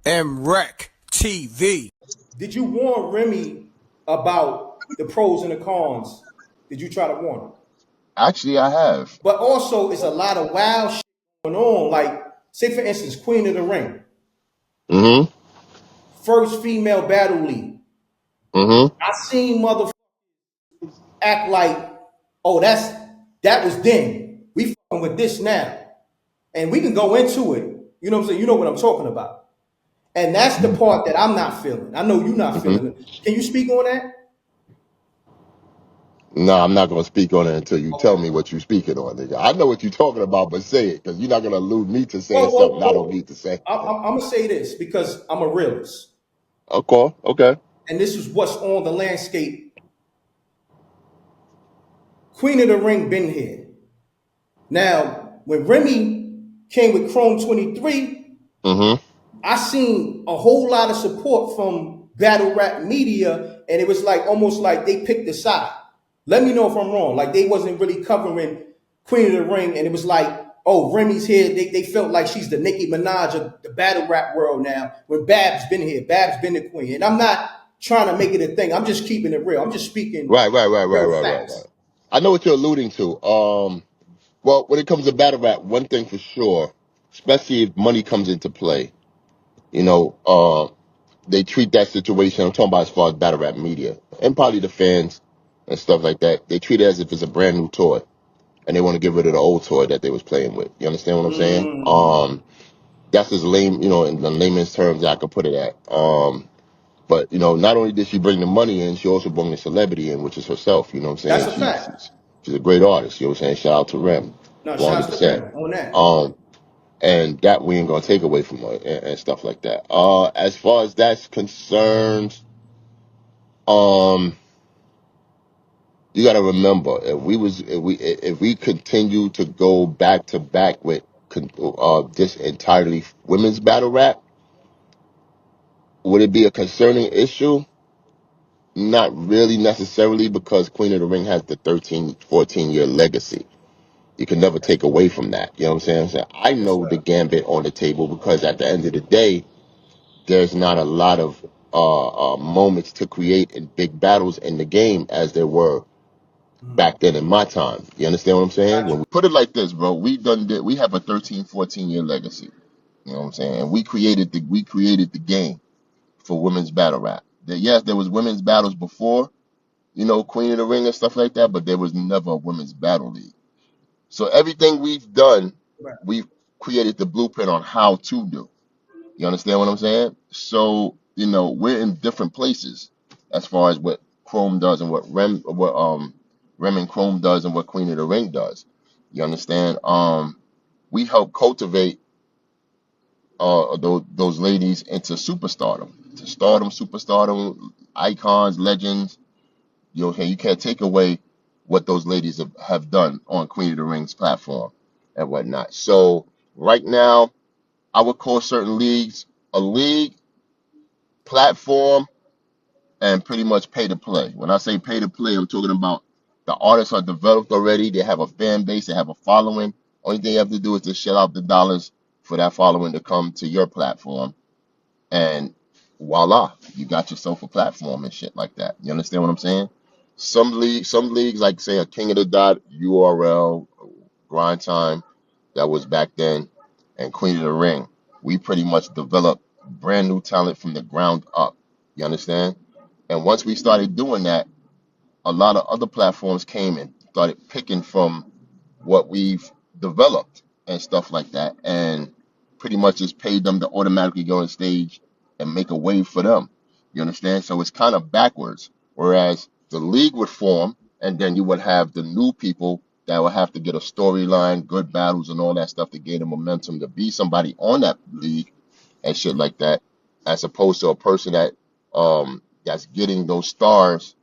M.ReckTV. Did you warn Remy about the pros and the cons? Did you try to warn him? Actually, I have. But also, it's a lot of wild shit going on. Like, say for instance, Queen of the Ring, Mm-hmm. first female battle league. Mm-hmm. I seen motherfuckers act like, oh, that was then. We fucking with this now, and we can go into it. You know what I'm saying? You know what I'm talking about. And that's the part that I'm not feeling. I know you're not Mm-hmm. feeling it. Can you speak on that? No, I'm not going to speak on it until you tell Okay. me what you're speaking on, nigga. I know what you're talking about, but say it, because you're not going to allude me to saying Well, something well, I don't well need to say. I'm gonna say this because I'm a realist, Okay, okay. and this is what's on the landscape. Queen of the Ring been here. Now, when Remy came with Chrome 23, Mm-hmm. I seen a whole lot of support from battle rap media, and it was like almost like they picked a side. Let me know if I'm wrong. Like they wasn't really covering Queen of the Ring, and it was like, oh, Remy's here. They felt like she's the Nicki Minaj of the battle rap world now. When Bab's been here, Bab's been the queen, and I'm not trying to make it a thing. I'm just keeping it real. I'm just speaking Right, right, right, right, real right, right, right. facts. I know what you're alluding to. Well, when it comes to battle rap, one thing for sure, especially if money comes into play, you know, they treat that situation. I'm talking about as far as battle rap media and probably the fans and stuff like that. They treat it as if it's a brand new toy, and they want to get rid of the old toy that they was playing with. You understand what I'm saying? Mm. That's as lame, in the layman's terms I could put it at. But not only did she bring the money in, she also brought the celebrity in, which is herself. You know what I'm That's saying? a fact. She's a great artist. You know what I'm saying? Shout out to Rem, No, shouts to 100%. Rem on that. Um, and that we ain't gonna take away from her and stuff like that. As far as that's concerned, um, you got to remember if we continue to go back to back with this entirely women's battle rap, would it be a concerning issue? Not really necessarily, because Queen of the Ring has the 13, 14-year legacy. You can never take away from that. You know what I'm saying? I Yes, know the sir. gambit on the table, because at the end of the day, there's not a lot of moments to create in big battles in the game as there were back then in my time. You understand what I'm saying? Got When you. we put it like this, bro, we have a 13, 14-year legacy. You know what I'm saying? And we created the game for women's battle rap. Yes, there was women's battles before, Queen of the Ring and stuff like that, but there was never a women's battle league. So everything we've done, Right. we've created the blueprint on how to do. You understand what I'm saying? So, we're in different places as far as what Chrome does and what Rem and Chrome does and what Queen of the Ring does. You understand? We help cultivate those ladies into superstardom, to stardom, superstardom, icons, legends. You can't take away what those ladies have done on Queen of the Ring's platform and whatnot. So right now, I would call certain leagues a league, platform, and pretty much pay to play. When I say pay to play, I'm talking about the artists are developed already. They have a fan base. They have a following. Only thing you have to do is to shell out the dollars for that following to come to your platform, and voila, you got yourself a platform and shit like that. You understand what I'm saying? Some leagues, like say a King of the Dot, URL, Grind Time, that was back then, and Queen of the Ring. We pretty much developed brand new talent from the ground up. You understand? And once we started doing that, a lot of other platforms came and started picking from what we've developed and stuff like that, and pretty much just paid them to automatically go on stage and make a wave for them. You understand? So it's kind of backwards. Whereas the league would form, and then you would have the new people that would have to get a storyline, good battles, and all that stuff to gain the momentum to be somebody on that league and shit like that, as opposed to a person that's getting those stars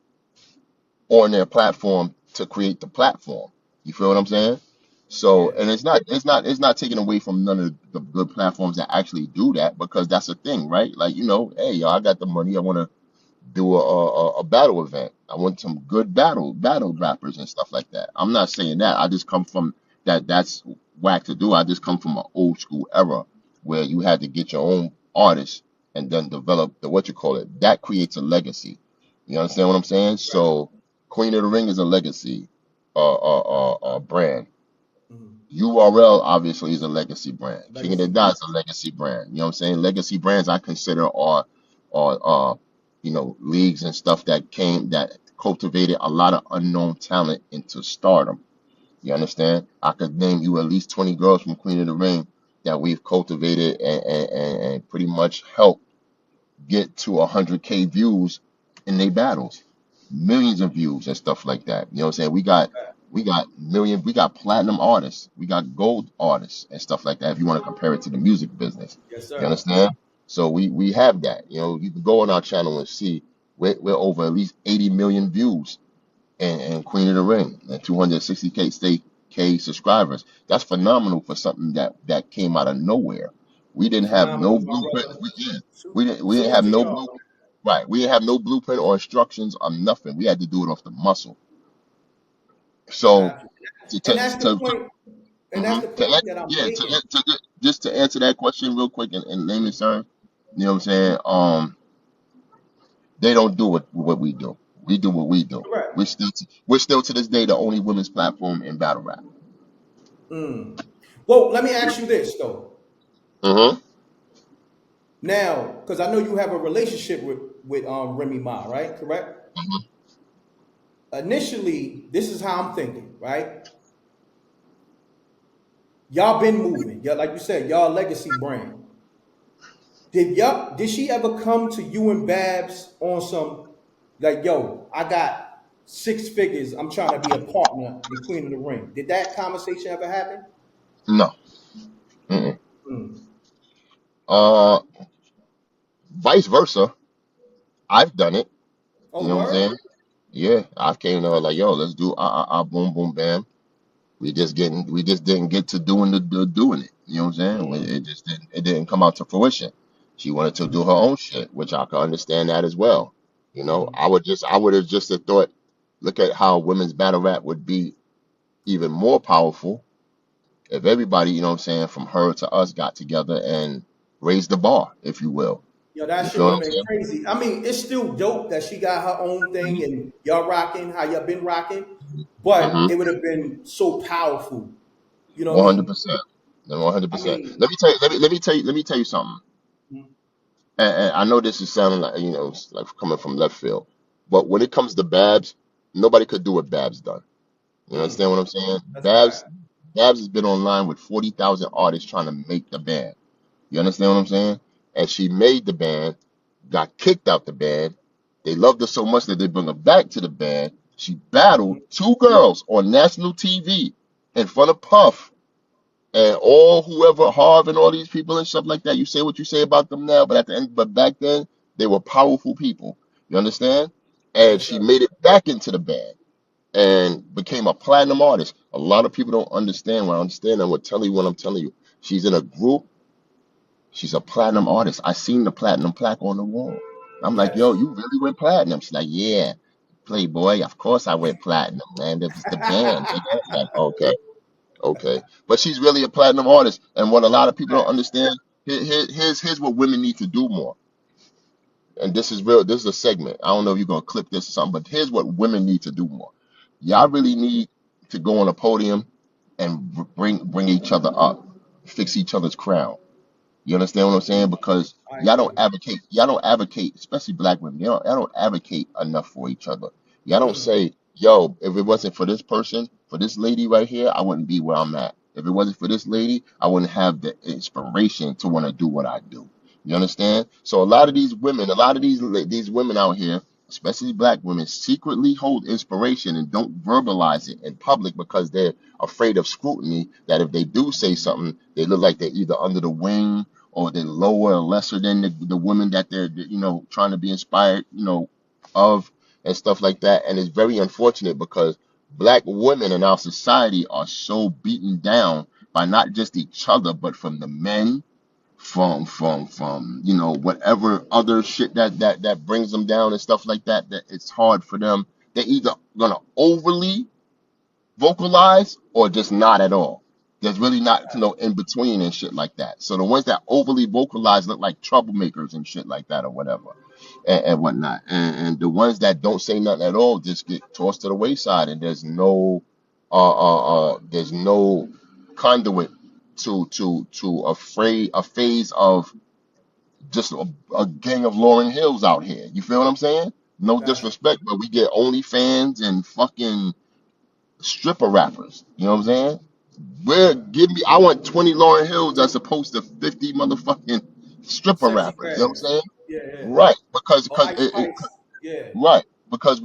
on their platform to create the platform. You feel what I'm saying? So, Yeah. and it's not taken away from none of the good platforms that actually do that, because that's a thing, right? Like, hey, yo, I got the money. I want to do a battle event. I want some good battle rappers and stuff like that. I'm not saying that. I just come from that. That's whack to do. I just come from an old school era where you had to get your own artists and then develop the what you call it. That creates a legacy. You understand what I'm saying? So Queen of the Ring is a legacy brand. Mhm. URL obviously is a legacy brand. King of the Legacy Dot brand. is a legacy brand. You know what I'm saying? Legacy brands I consider are leagues and stuff that cultivated a lot of unknown talent into stardom. You understand? I could name you at least 20 girls from Queen of the Ring that we've cultivated and pretty much helped get to 100K views in their battles, millions of views and stuff like that. You know what I'm saying? We got platinum artists, we got gold artists and stuff like that. If you want to compare it to the music business, Yes, you sir. understand? So we have that. You know, you can go on our channel and see we're over at least 80 million views and Queen of the Ring and 260K subscribers. That's phenomenal for something that came out of nowhere. We didn't have no Phenomenal, my blueprint. brother. We didn't Salute have to no y'all. blueprint. Right. We didn't have no blueprint or instructions or nothing. We had to do it off the muscle. So Absolutely. to And to that's the to, point. And that's mhm, the to point that I'm yeah making. just to answer that question real quick and name and serve. You know what I'm saying? They don't do what we do. We do what we do. Correct. We're still to this day the only women's platform in battle rap. Mm. Well, let me ask you this though. Mm-hmm. Now, because I know you have a relationship with Remy Ma, right? Correct. Initially, this is how I'm thinking, right? Y'all been moving. Yeah, like you said, y'all legacy brand. Did she ever come to you and Babs on some like, yo, I got 6 figures. I'm trying to be a partner in Queen of the Ring. Did that conversation ever happen? No. Mm-mm. Mm. Uh, Vice versa. I've done it. You Oh, know what I'm word? saying? Yeah, I've came to her like, yo, let's do boom boom bam. We just didn't get to doing it. You know what I'm saying? Mm. It didn't come out to fruition. She wanted to do her own shit, which I can understand that as well. You know, Mm. I would have just have thought, look at how women's battle rap would be even more powerful if everybody, you know what I'm saying, from her to us got together and raised the bar, if you will. Yo, that You shit feel would what have I'm been saying? crazy. I mean, it's still dope that she got her own thing and y'all rocking how y'all been rocking, but Mm-hmm. it would have been so powerful. You know what I mean? 100%. 100%. I Let me tell you, let me tell you something. mean, And I know this is sounding like, it's like coming from left field, but when it comes to Babs, nobody could do what Babs done. You understand what I'm saying? that's a fact. Babs has been online with 40,000 artists trying to make the band. You understand what I'm saying? And she made the band, got kicked out the band. They loved her so much that they bring her back to the band. She battled two girls on national TV in front of Puff and all whoever Harv and all these people and stuff like that. You say what you say about them now, but at the end, but back then they were powerful people. You understand? And Yes, she sir. made it back into the band and became a platinum artist. A lot of people don't understand what I understand and will tell you what I'm telling you. She's in a group. She's a platinum artist. I seen the platinum plaque on the wall. I'm like, yo, Yes. you really went platinum? She's like, yeah, Playboy. Of course I went platinum, man. It was the band. Nigga. I was like, okay. Okay, but she's really a platinum artist, and what a lot of people don't Facts. understand. Here's what women need to do more. And this is real. This is a segment. I don't know if you're gonna clip this or something, but here's what women need to do more. Y'all really need to go on a podium and bring each other up, fix each other's crown. You understand what I'm saying? Because I agree. y'all don't advocate, especially black women. Y'all don't advocate enough for each other. Y'all don't Mm. say, yo, if it wasn't for this person, for this lady right here, I wouldn't be where I'm at. If it wasn't for this lady, I wouldn't have the inspiration to want to do what I do. You understand? So a lot of these women out here, especially black women, secretly hold inspiration and don't verbalize it in public because they're afraid of scrutiny. That if they do say something, they look like they're either under the wing or they're lower or lesser than the women that they're trying to be inspired of and stuff like that. And it's very unfortunate because black women in our society are so beaten down by not just each other but from the men, from whatever other shit that brings them down and stuff like that, that it's hard for them. They're either gonna overly vocalize or just not at all. There's really not, in between and shit like that. So the ones that overly vocalize look like troublemakers and shit like that or whatever and whatnot. And the ones that don't say nothing at all just get tossed to the wayside, and there's no conduit to a phase of just a gang of Lauryn Hills out here. You feel what I'm saying? No Gotcha. disrespect, but we get OnlyFans and fucking stripper rappers. You know what I'm saying? I want 20 Lauryn Hills as opposed to 50 motherfucking stripper Sexy rappers. You know what I'm red. saying? Yeah, yeah. Right. Because Or because Ice it, Spice. Yeah. right. Because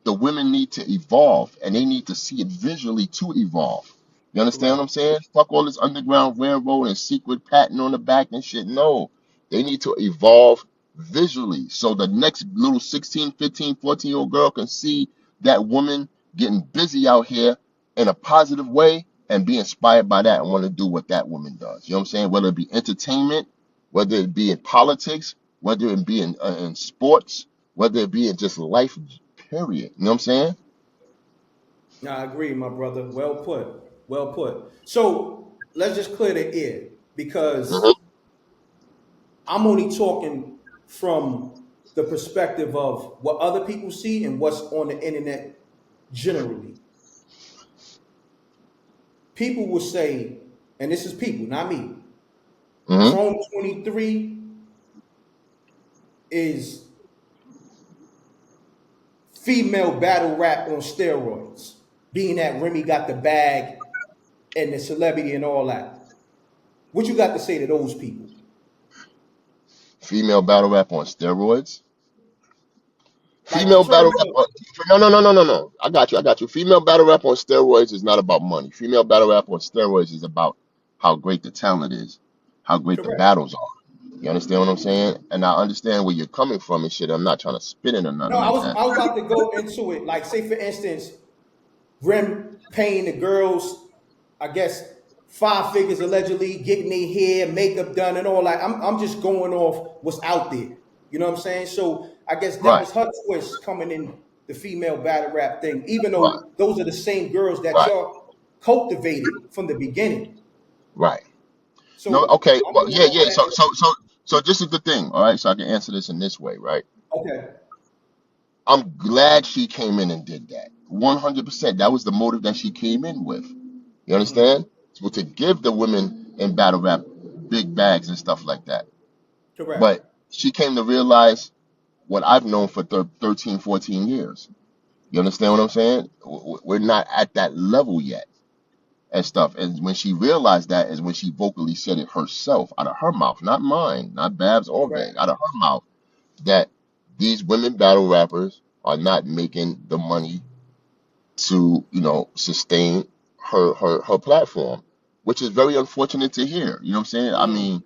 the women need to evolve and they need to see it visually to evolve. You understand what Correct. I'm saying? Fuck all this underground railroad and secret patent on the back and shit. No, they need to evolve visually so the next little 16, 15, 14-year-old girl can see that woman getting busy out here in a positive way and be inspired by that and want to do what that woman does. You know what I'm saying? Whether it be entertainment, whether it be in politics, whether it be in sports, whether it be in just life, period. You know what I'm saying? No, I agree, my brother. Well put. Well put. So let's just clear the air because Hmm. I'm only talking from the perspective of what other people see and what's on the internet generally. People will say, and this is people, not me, Hmm. Chrome 23 is female battle rap on steroids, being that Remy got the bag and the celebrity and all that. What you got to say to those people? Female battle rap on steroids. Like in Female battle terms rap of on, no, no, no, no, no, no. I got you. I got you. Female battle rap on steroids is not about money. Female battle rap on steroids is about how great the talent is, how great the correct. battles are. You understand what I'm saying? And I understand where you're coming from and shit. I'm not trying to spin it or No, nothing like that. I was about to go into it. Like, say for instance, Rem paying the girls, I guess, 5 figures allegedly, getting their hair, makeup done, and all that. I'm just going off what's out there. You know what I'm saying? So I guess that Right, was her twist coming in the female battle rap thing, even right, though those are the same girls that right, y'all cultivated from the beginning. right. No, So okay. I'm Well, going yeah, off yeah. that. So this is the thing, all right? So I can answer this in this way, right? Okay. I'm glad she came in and did that. 100%. That was the motive that she came in with. You Hmm. understand? So to give the women in battle rap big bags and stuff like that. Correct. But she came to realize what I've known for 13, 14 years. You understand what I'm saying? We're not at that level yet and stuff. And when she realized that is when she vocally said it herself out of her mouth, not mine, not Babs or Correct. Veg, out of her mouth, that these women battle rappers are not making the money to, sustain her platform, which is very unfortunate to hear. You know what I'm saying? I Mm. mean,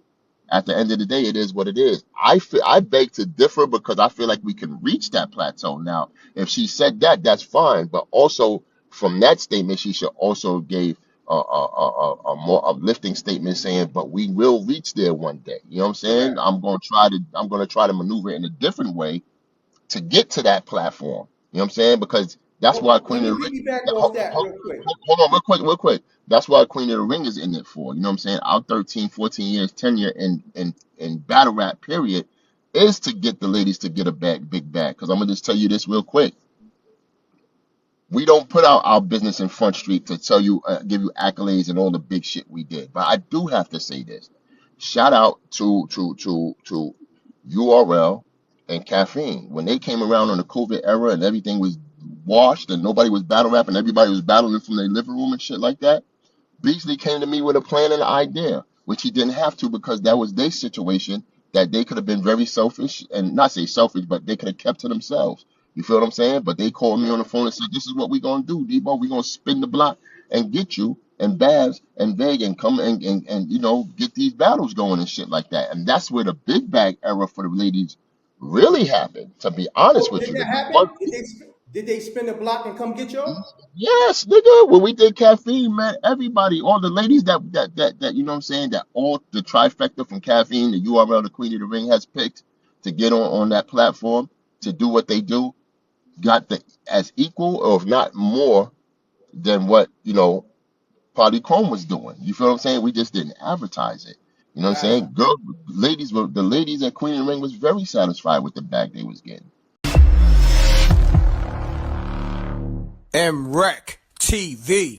at the end of the day, it is what it is. I beg to differ because I feel like we can reach that plateau now. If she said that, that's fine. But also from that statement, she should also gave a more uplifting statement saying, "But we will reach there one day." You know what I'm saying? Correct. I'm gonna try to maneuver in a different way to get to that platform. You know what I'm saying? Because that's why Well, let Queen me of the Ring. piggyback Hold, off that hold, real quick. hold on, real quick, real quick. That's why Queen of the Ring is in it for. You know what I'm saying? Our 13, 14 years tenure in battle rap period is to get the ladies to get a big bag. Because I'm gonna just tell you this real quick. We don't put out our business in Front Street to tell you, give you accolades and all the big shit we did. But I do have to say this. Shout out to URL and Caffeine. When they came around on the COVID era and everything was washed and nobody was battle rapping, everybody was battling from their living room and shit like that. Beasley came to me with a plan and an idea, which he didn't have to because that was their situation that they could have been very selfish and not say selfish, but they could have kept to themselves. You feel what I'm saying? But they called me on the phone and said, "This is what we're gonna do, Debo. We're gonna spin the block and get you and Babs and Veg and come and get these battles going and shit like that." And that's where the big bag era for the ladies really happened. To be honest Oh, with did you, that happen? Did they spin the block and come get y'all? yes, nigga. When we did caffeine, man, everybody, all the ladies that you know what I'm saying, that all the trifecta from caffeine, the URL, the Queen of the Ring has picked to get on that platform to do what they do, got the as equal or if not more than what, Party Chrome was doing. You feel what I'm saying? We just didn't advertise it. You know what I'm Right. saying? The ladies at Queen and Ring was very satisfied with the bag they was getting. M.ReckTV.